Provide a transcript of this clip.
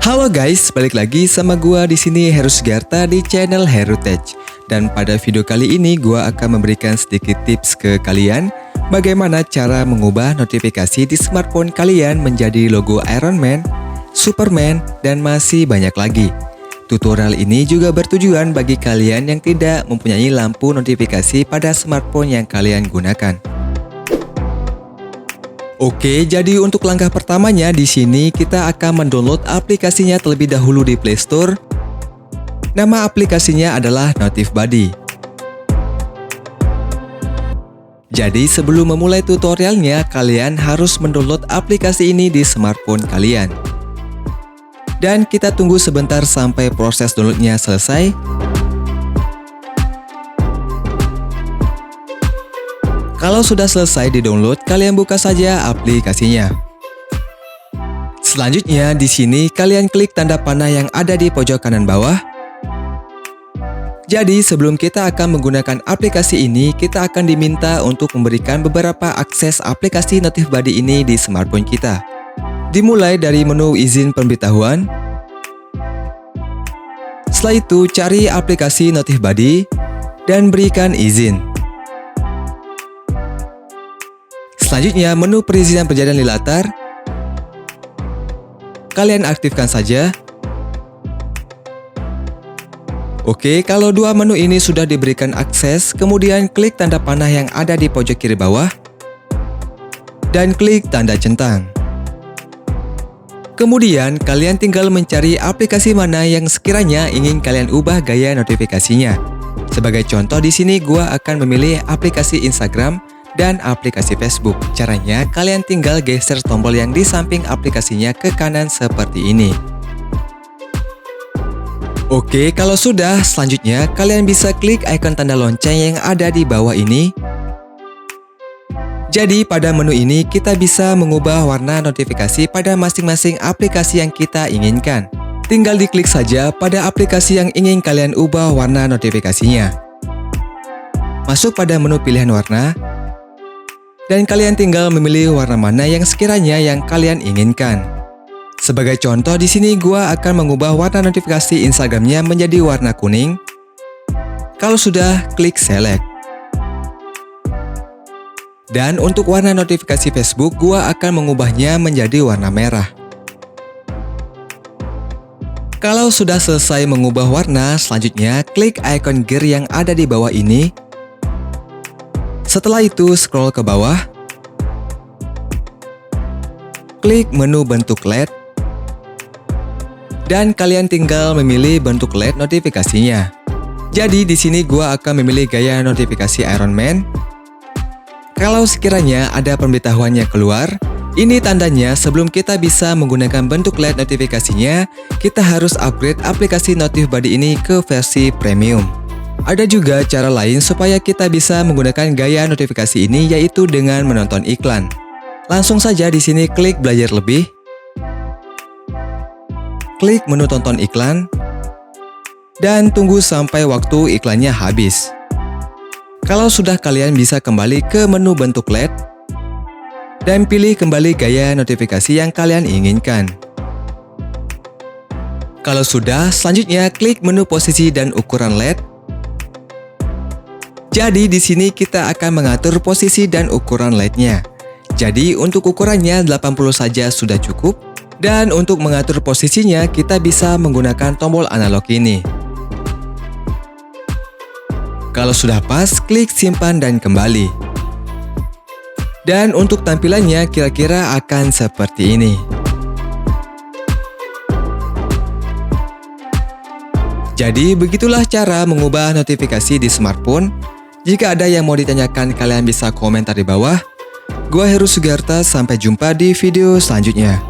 Halo guys, balik lagi sama gua di sini Heru Sugiarta di channel Herutech. Dan pada video kali ini gua akan memberikan sedikit tips ke kalian bagaimana cara mengubah notifikasi di smartphone kalian menjadi logo Iron Man, Superman, dan masih banyak lagi. Tutorial ini juga bertujuan bagi kalian yang tidak mempunyai lampu notifikasi pada smartphone yang kalian gunakan. Oke, jadi untuk langkah pertamanya di sini kita akan mendownload aplikasinya terlebih dahulu di Play Store. Nama aplikasinya adalah Notifbuddy. Jadi sebelum memulai tutorialnya, kalian harus mendownload aplikasi ini di smartphone kalian. Dan kita tunggu sebentar sampai proses downloadnya selesai. Kalau sudah selesai di-download, kalian buka saja aplikasinya. Selanjutnya, di sini kalian klik tanda panah yang ada di pojok kanan bawah. Jadi, sebelum kita akan menggunakan aplikasi ini, kita akan diminta untuk memberikan beberapa akses aplikasi Notifbuddy ini di smartphone kita. Dimulai dari menu izin pemberitahuan. Setelah itu, cari aplikasi Notifbuddy dan berikan izin. Selanjutnya, menu perizinan perjalanan di latar. Kalian aktifkan saja. Oke, kalau dua menu ini sudah diberikan akses, kemudian klik tanda panah yang ada di pojok kiri bawah. Dan klik tanda centang. Kemudian, kalian tinggal mencari aplikasi mana yang sekiranya ingin kalian ubah gaya notifikasinya. Sebagai contoh di sini, gua akan memilih aplikasi Instagram dan aplikasi Facebook. Caranya, kalian tinggal geser tombol yang di samping aplikasinya ke kanan seperti ini. Oke, kalau sudah, selanjutnya kalian bisa klik ikon tanda lonceng yang ada di bawah ini. Jadi, pada menu ini kita bisa mengubah warna notifikasi pada masing-masing aplikasi yang kita inginkan. Tinggal diklik saja pada aplikasi yang ingin kalian ubah warna notifikasinya. Masuk pada menu pilihan warna. Dan kalian tinggal memilih warna mana yang sekiranya yang kalian inginkan. Sebagai contoh di sini gua akan mengubah warna notifikasi Instagramnya menjadi warna kuning. Kalau sudah, klik select. Dan untuk warna notifikasi Facebook, gua akan mengubahnya menjadi warna merah. Kalau sudah selesai mengubah warna, selanjutnya klik ikon gear yang ada di bawah ini. Setelah itu, scroll ke bawah. Klik menu bentuk LED. Dan kalian tinggal memilih bentuk LED notifikasinya. Jadi di sini gua akan memilih gaya notifikasi Iron Man. Kalau sekiranya ada pemberitahuannya keluar, ini tandanya sebelum kita bisa menggunakan bentuk LED notifikasinya, kita harus upgrade aplikasi Notifbuddy ini ke versi premium. Ada juga cara lain supaya kita bisa menggunakan gaya notifikasi ini, yaitu dengan menonton iklan. Langsung saja di sini klik belajar lebih. Klik menu tonton iklan. Dan tunggu sampai waktu iklannya habis. Kalau sudah, kalian bisa kembali ke menu bentuk LED. Dan pilih kembali gaya notifikasi yang kalian inginkan. Kalau sudah, selanjutnya klik menu posisi dan ukuran LED. Jadi di sini kita akan mengatur posisi dan ukuran LED-nya. Jadi untuk ukurannya 80 saja sudah cukup. Dan untuk mengatur posisinya kita bisa menggunakan tombol analog ini. Kalau sudah pas, klik simpan dan kembali. Dan untuk tampilannya kira-kira akan seperti ini. Jadi begitulah cara mengubah notifikasi di smartphone. Jika ada yang mau ditanyakan, kalian bisa komentar di bawah. Gua Heru Sugiarta, sampai jumpa di video selanjutnya.